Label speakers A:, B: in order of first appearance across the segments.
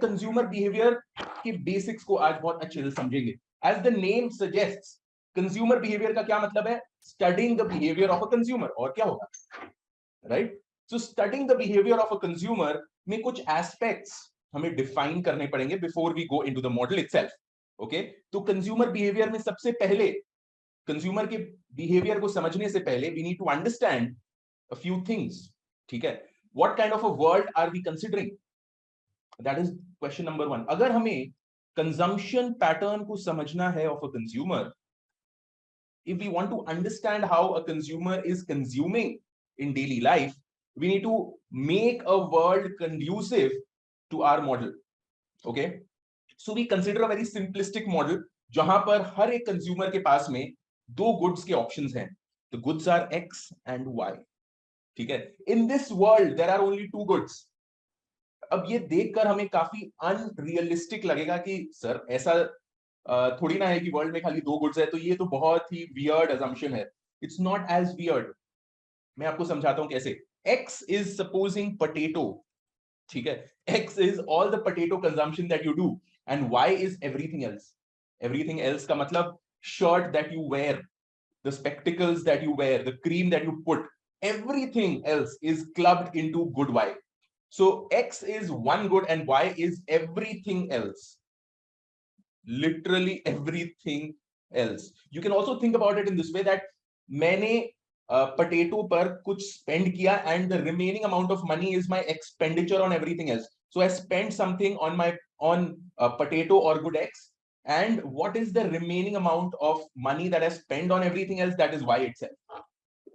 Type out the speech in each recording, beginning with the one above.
A: Consumer behaviour के basics को आज बहुत अच्छे से समझेंगे। As the name suggests, consumer behaviour का क्या मतलब है? Studying the behaviour of a consumer. और क्या होगा, right? So studying the behaviour of a consumer में कुछ एस्पेक्ट्स हमें डिफाइन करने पड़ेंगे before we go into the model itself. Okay, तो कंज्यूमर बिहेवियर में सबसे पहले, कंज्यूमर के बिहेवियर को समझने से पहले we need to understand a few things. ठीक है, what kind of a world are we considering? That is question number 1। अगर हमें कंजम्पशन पैटर्न को समझना है of a consumer, if we want to understand how a consumer is consuming in daily life, we need to make a world conducive to our model. Okay, so we consider a very simplistic model जहां पर हर एक consumer के पास में दो goods के options हैं। The goods are X and Y. ठीक है, in this world there are only two goods. अब ये देखकर हमें काफी अनरियलिस्टिक लगेगा कि सर ऐसा थोड़ी ना है कि वर्ल्ड में खाली दो गुड्स है, तो ये तो बहुत ही वियर्ड असम्पशन है। इट्स नॉट एज वियर्ड, मैं आपको समझाता हूं कैसे। X इज सपोजिंग पोटैटो, ठीक है, X is all the potato consumption that you do, and Y is everything else. Everything else का मतलब shirt that you wear, the spectacles that you wear, the cream that you put, everything else is clubbed into good Y. So X is one good and Y is everything else. Literally everything else. You can also think about it in this way that मैंने potato पर कुछ spend किया and the remaining amount of money is my expenditure on everything else. So I spent something on potato or good X, and what is the remaining amount of money that I spend on everything else? That is Y itself.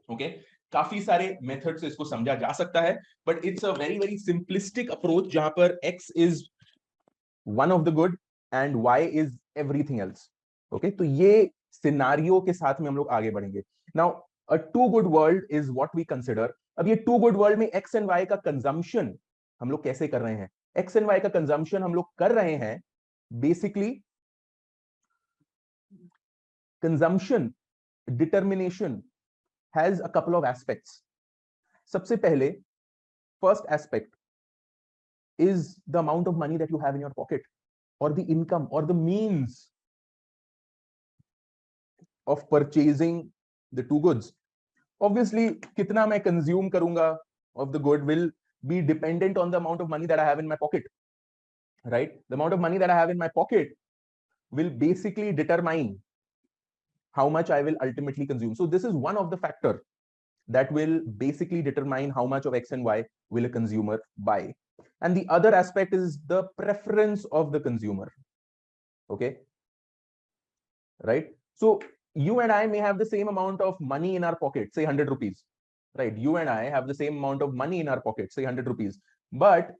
A: Okay, काफी सारे method से इसको समझा जा सकता है, but it's a very very simplistic approach जहां पर X is one of the good and Y is everything else. Okay, तो ये सिनारियो के साथ में हम लोग आगे बढ़ेंगे। Now a two good world is what we consider. अब ये टू गुड वर्ल्ड में X एंड Y का कंजम्पशन हम लोग कैसे कर रहे हैं? X एंड Y का कंजम्पशन हम लोग कर रहे हैं basically consumption determination has a couple of aspects. सबसे पहले, first aspect is the amount of money that you have in your pocket, or the income, or the means of purchasing the two goods. Obviously, कितना मैं consume करूंगा of the good will be dependent on the amount of money that I have in my pocket, right? The amount of money that I have in my pocket will basically determine how much I will ultimately consume. So this is one of the factors that will basically determine how much of X and Y will a consumer buy. And the other aspect is the preference of the consumer. Okay, right? So you and I may have the same amount of money in our pocket, say 100 rupees, right? You and I have the same amount of money in our pocket, say 100 rupees, but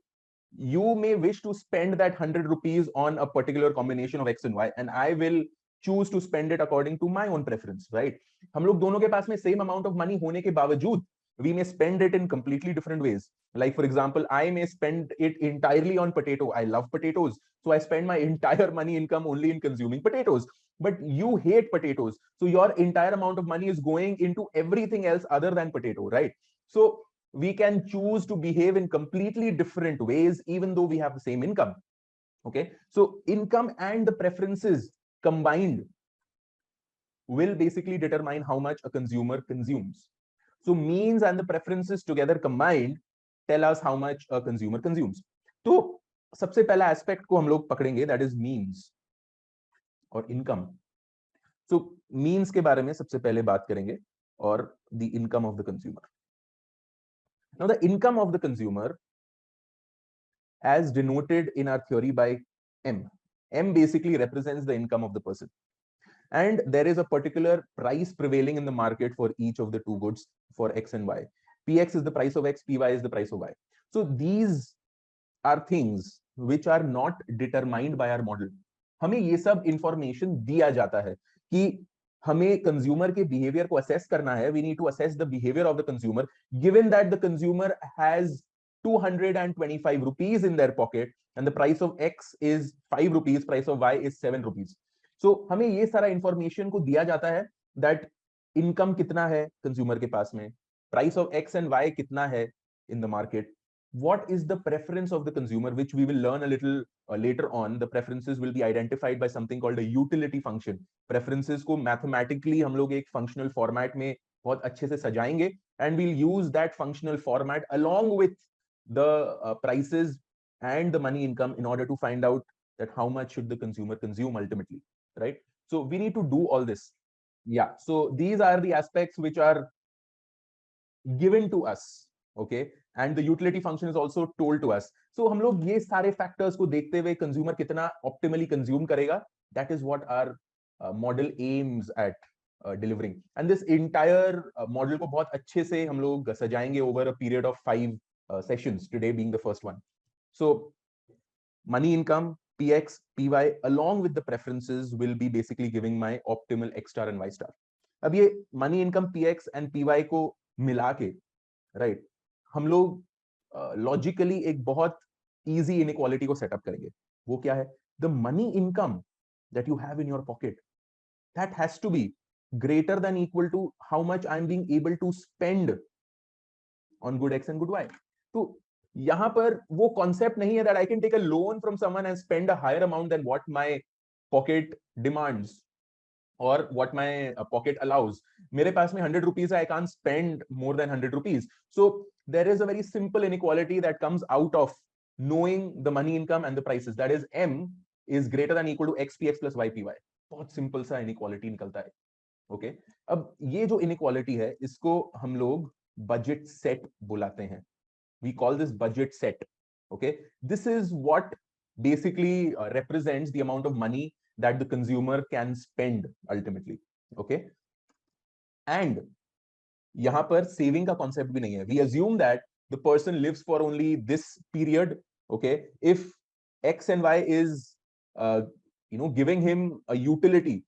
A: you may wish to spend that 100 rupees on a particular combination of X and Y, and I will choose to spend it according to my own preference, right? हम लोग दोनों के पास में same amount of money होने के बावजूद we may spend it in completely different ways. Like for example, I may spend it entirely on potato. I love potatoes, so I spend my entire money income only in consuming potatoes. But you hate potatoes, so your entire amount of money is going into everything else other than potato, right? So we can choose to behave in completely different ways even though we have the same income. Okay, so income and the preferences combined will basically determine how much a consumer consumes. So means and the preferences together combined tell us how much a consumer consumes. तो सबसे पहला aspect को हम लोग पकड़ेंगे, that is means और income. So means के बारे में सबसे पहले बात करेंगे और the income of the consumer. Now the income of the consumer, as denoted in our theory by M. M basically represents the income of the person. And there is a particular price prevailing in the market for each of the two goods for X and Y. Px is the price of X, Py is the price of Y. So these are things which are not determined by our model. हमें ये सब information दिया जाता है कि हमें consumer के behavior को assess करना है. We need to assess the behavior of the consumer given that the consumer has 225 rupees in their pocket and the price of X is 5 rupees, price of Y is 7 rupees. So हमें ये सारा information को दिया जाता है that income कितना है consumer के पास में, price of X and Y कितना है in the market, what is the preference of the consumer, which we will learn a little later on. The preferences will be identified by something called a utility function. Preferences को mathematically हम लोग एक functional format में बहुत अच्छे से सजाएंगे, and we'll use that functional format along with the prices and the money income in order to find out that how much should the consumer consume ultimately, right? So we need to do all this. Yeah, so these are the aspects which are given to us, okay, and the utility function is also told to us. So हम लोग ये सारे factors को देखते हुए consumer कितना optimally consume करेगा, that is what our model aims at delivering. And this entire model को बहुत अच्छे से हम लोग सजाएंगे over a period of 5 sessions, today being the first one. So money income, PX, PY along with the preferences will be basically giving my optimal X star and Y star. अब ये money income, PX and PY को मिला के, right, हम लोग logically एक बहुत easy inequality को set up करेंगे. वो क्या है? The money income that you have in your pocket, that has to be greater than equal to how much I'm being able to spend on good X and good Y. तो यहाँ पर वो concept नहीं है that I can take a loan from someone and spend a higher amount than what my pocket demands or what my pocket allows. मेरे पास में 100 rupees है, I can't spend more than 100 rupees. So there is a very simple inequality that comes out of knowing the money income and the prices. That is, M is greater than equal to XPX plus YPY. बहुत simple सा inequality निकलता है. Okay? अब ये जो inequality है, इसको हम लोग budget set बुलाते हैं. We call this budget set. Okay, this is what basically represents the amount of money that the consumer can spend ultimately. Okay, and यहाँ पर saving का concept भी नहीं है. We assume that the person lives for only this period. Okay, if X and Y is giving him a utility,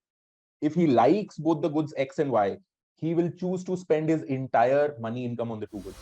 A: if he likes both the goods X and Y, he will choose to spend his entire money income on the two goods.